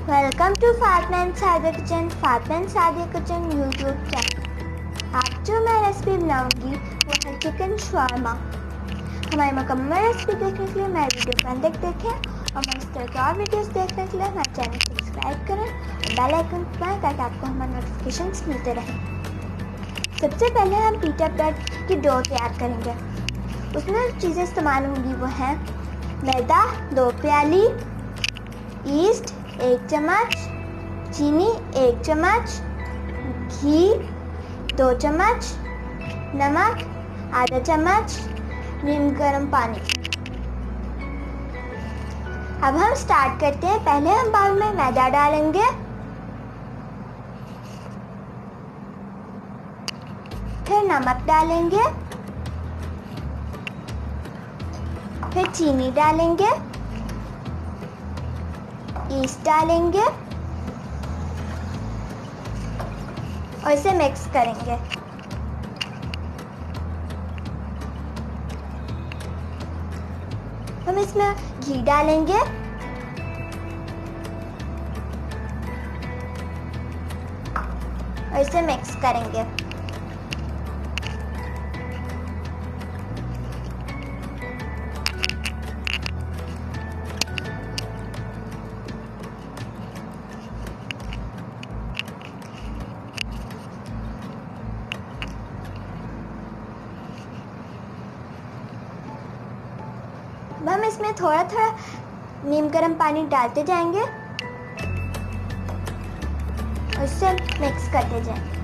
Welcome to Fatima Sadia kitchen. Fatima Sadia kitchen YouTube channel. आज जो मैं रेसिपी बनाऊंगी वो है चिकन शवारमा। हमारी मुकम्मल रेसिपी देखने के लिए मेरे वीडियो को अंत तक देखें और मैं इस तरह के और वीडियोस देखने के लिए हमारे चैनल को सब्सक्राइब करें और बेल आइकन दबाएं ताकि आपको हमारे नोटिफिकेशंस मिलते रहें। सबसे पहले हम पीटा ब्रेड की डो तैयार करेंगे। उसमें चीज़ें इस्तेमाल होंगी वो हैं मैदा 2 प्याली, ईस्ट 1 चम्मच, चीनी 1 चम्मच, घी 2 चम्मच, नमक आधा चम्मच, नीम गर्म पानी। अब हम स्टार्ट करते हैं। पहले हम बाउल में मैदा डालेंगे, फिर नमक डालेंगे, फिर चीनी डालेंगे, ईस्ट डालेंगे और इसे मिक्स करेंगे। हम इसमें घी डालेंगे और इसे मिक्स करेंगे। हम इसमें थोड़ा थोड़ा नीम गर्म पानी डालते जाएंगे और इसे मिक्स करते जाएंगे।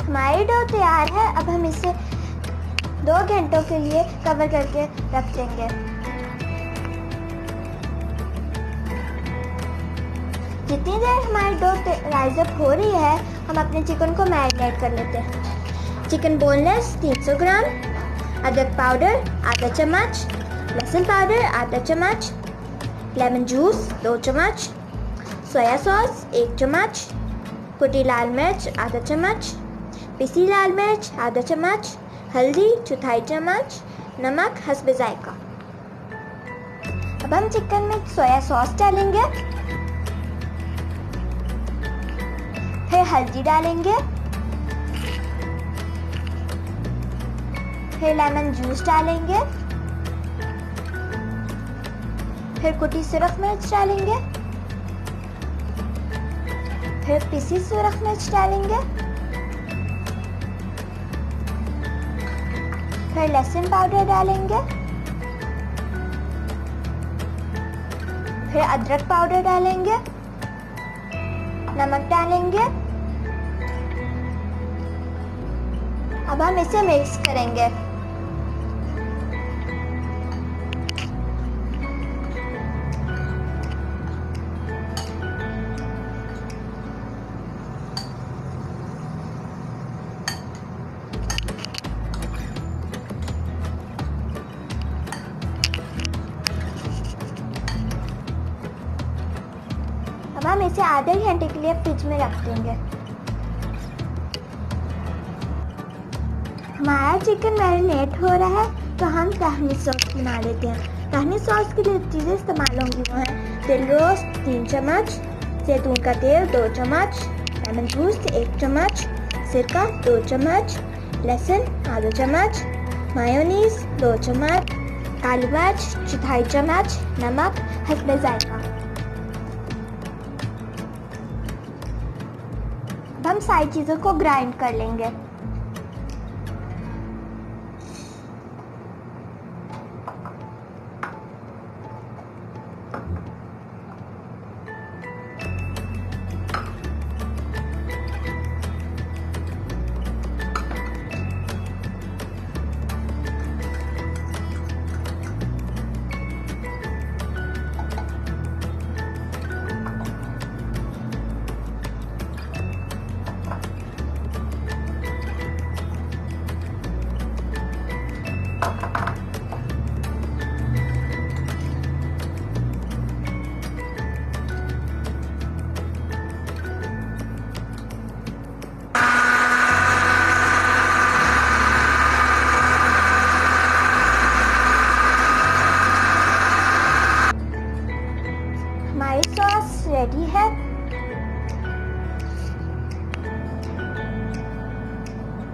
हमारी डो तैयार है। अब हम इसे 2 घंटों के लिए कवर करके रख देंगे। जितनी देर हमारी डो राइज अप हो रही है, हम अपने चिकन को मैरिनेट कर लेते हैं। चिकन बोनलेस 300 ग्राम, अदरक पाउडर आधा चम्मच, लहसुन पाउडर आधा चम्मच, लेमन जूस 2 चम्मच, सोया सॉस 1 चम्मच, कुटी लाल मिर्च आधा चम्मच, पिसी लाल मिर्च आधा चम्मच, हल्दी 1/4 चम्मच, नमक हस्ब जायका। अब हम चिकन में सोया सॉस डालेंगे, फिर हल्दी डालेंगे, फिर लेमन जूस डालेंगे, फिर कुटी सुरख मिर्च डालेंगे, फिर पिसी सुरख मिर्च डालेंगे, फिर लहसुन पाउडर डालेंगे, फिर अदरक पाउडर डालेंगे, नमक डालेंगे। अब हम इसे मिक्स करेंगे। अब हम इसे आधे घंटे के लिए फ्रिज में रख देंगे। हमारा चिकन मैरिनेट हो रहा है तो हम तहनी सॉस बना लेते हैं। तहनी सॉस के लिए चीज़ें इस्तेमाल होंगी वो हैं तेल रोस्ट 3 चम्मच, जैतून का तेल 2 चम्मच, लेमन जूस 1 चम्मच, सिरका 2 चम्मच, लहसुन आधा चम्मच, मायोनीज 2 चम्मच, काली मिर्च 4 चम्मच, नमक हस्बे जायका। अब हम सारी चीज़ों को ग्राइंड कर लेंगे। हमारी सॉस रेडी है।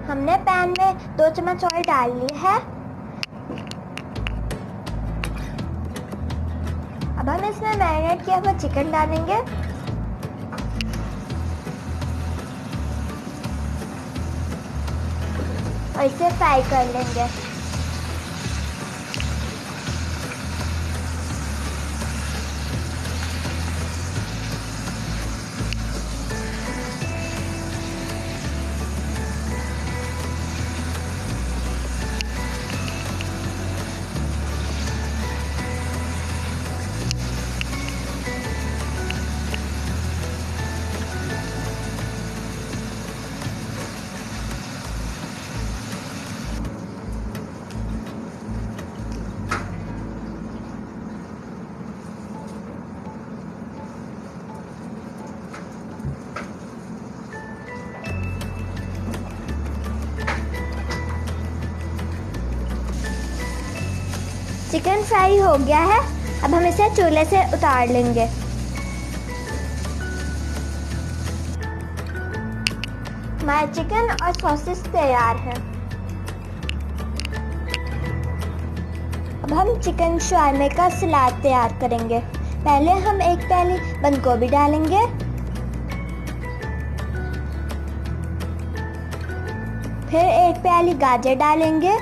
हमने पैन में 2 चम्मच ऑयल डाल ली है। अब हम इसमें मैरिनेट किया हुआ चिकन डालेंगे। और इसे फ्राई कर लेंगे। चिकन फ्राई हो गया है। अब हम इसे चूल्हे से उतार लेंगे। हमारा चिकन और सॉसेस तैयार है। अब हम चिकन शवारमे का सलाद तैयार करेंगे। पहले हम एक प्याली बंद गोभी डालेंगे, फिर एक प्याली गाजर डालेंगे,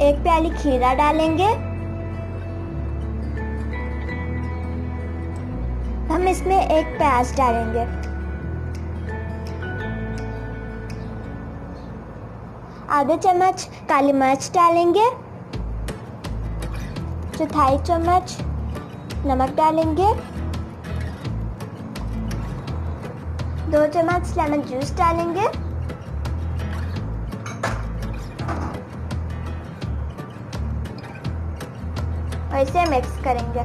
एक प्याली खीरा डालेंगे। हम इसमें एक प्याज डालेंगे। आधा चम्मच काली मिर्च डालेंगे, 4 चम्मच नमक डालेंगे, 2 चम्मच लेमन जूस डालेंगे, और इसे मिक्स करेंगे।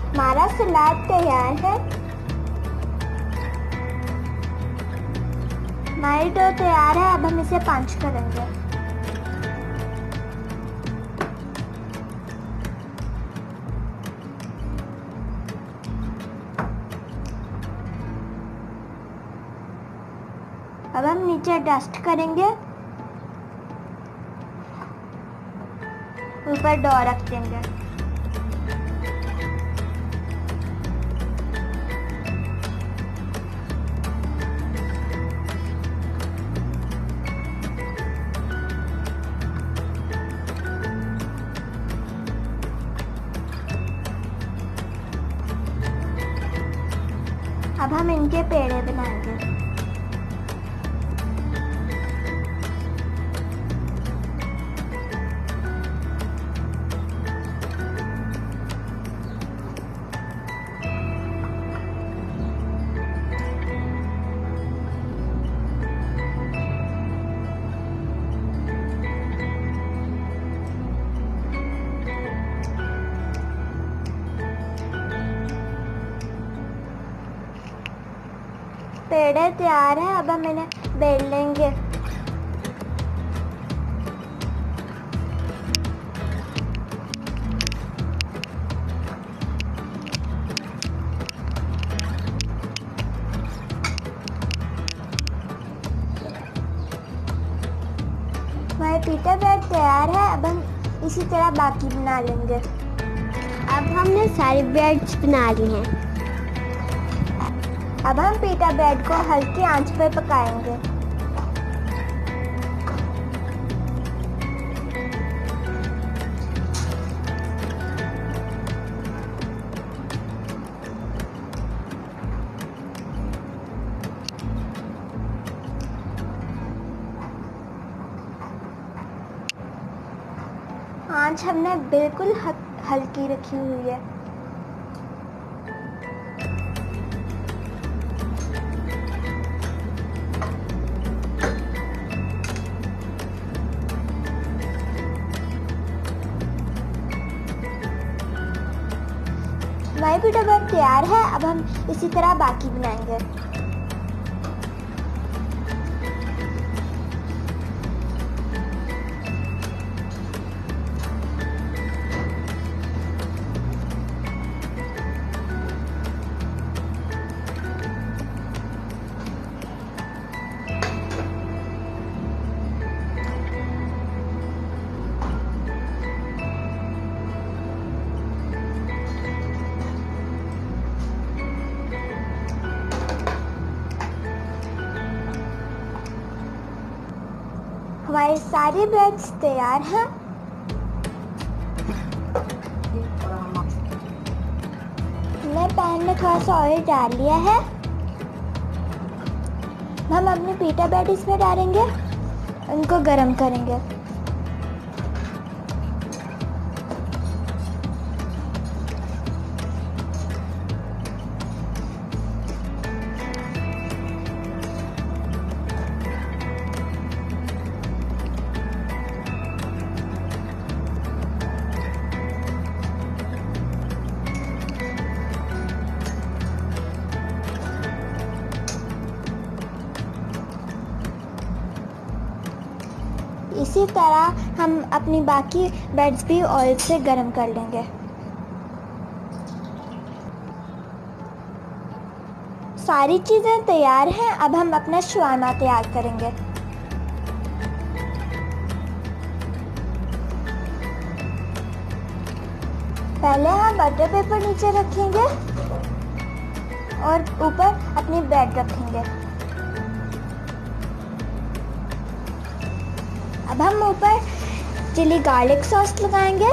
हमारा सलाद तैयार है। हमारी डो तैयार है। अब हम इसे पंच करेंगे। अब हम नीचे डस्ट करेंगे, ऊपर डो रख देंगे। अब हम इनके पेड़े बनाएंगे। पेड़े तैयार है। अब हम इन्हें बेल लेंगे। हमारे पीटा ब्रेड तैयार है। अब हम इसी तरह बाकी बना लेंगे। अब हमने सारी ब्रेड्स बना ली हैं। अब हम पीटा ब्रेड को हल्की आंच पर पकाएंगे। आंच हमने बिल्कुल हल्की रखी हुई है। हमारी पीटा ब्रेड तैयार है। अब हम इसी तरह बाकी बनाएंगे। हमारे सारे ब्रेड्स तैयार हैं। मैं पैन में थोड़ा सा ऑयल डाल लिया है। हम अपने पीटा ब्रेड इसमें डालेंगे, उनको गरम करेंगे। इसी तरह हम अपनी बाकी ब्रेड्स भी ऑयल से गरम कर लेंगे। सारी चीज़ें तैयार हैं। अब हम अपना शवारमा तैयार करेंगे। पहले हम बटर पेपर नीचे रखेंगे और ऊपर अपनी ब्रेड रखेंगे। अब हम ऊपर चिली गार्लिक सॉस लगाएंगे।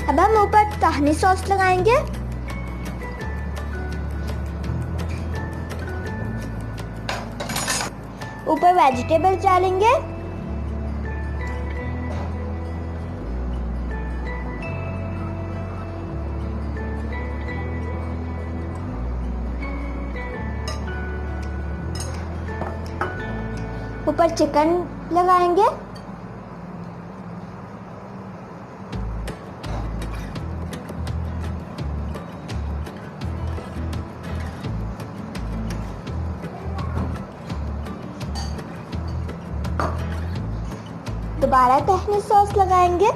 अब हम ऊपर ताहनी सॉस लगाएंगे। ऊपर वेजिटेबल्स डालेंगे। ऊपर चिकन लगाएंगे। दोबारा ताहनी सॉस लगाएंगे।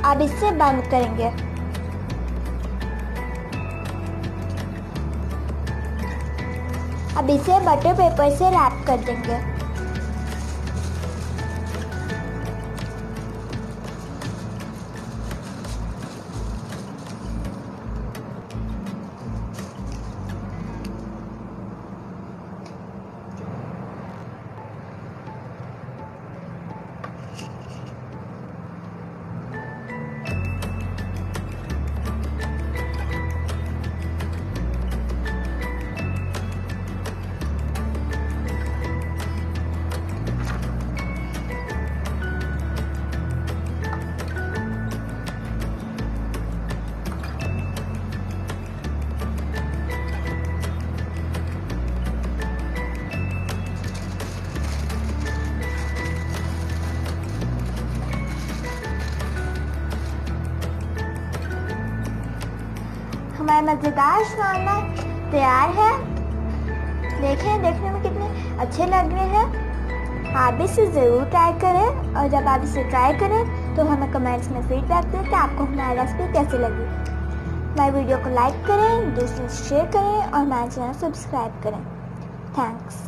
अब इसे बंद करेंगे। अब इसे बटर पेपर से रैप कर देंगे। हमारे मज़ेदार शवारमा तैयार है। देखें, देखने में कितने अच्छे लग रहे हैं। आप भी इसे ज़रूर ट्राई करें और जब आप इसे ट्राई करें तो हमें कमेंट्स में फीडबैक दें कि आपको हमारी रेसिपी कैसी लगी। हमारी वीडियो को लाइक करें, दूसरों से शेयर करें और हमारे चैनल सब्सक्राइब करें। थैंक्स।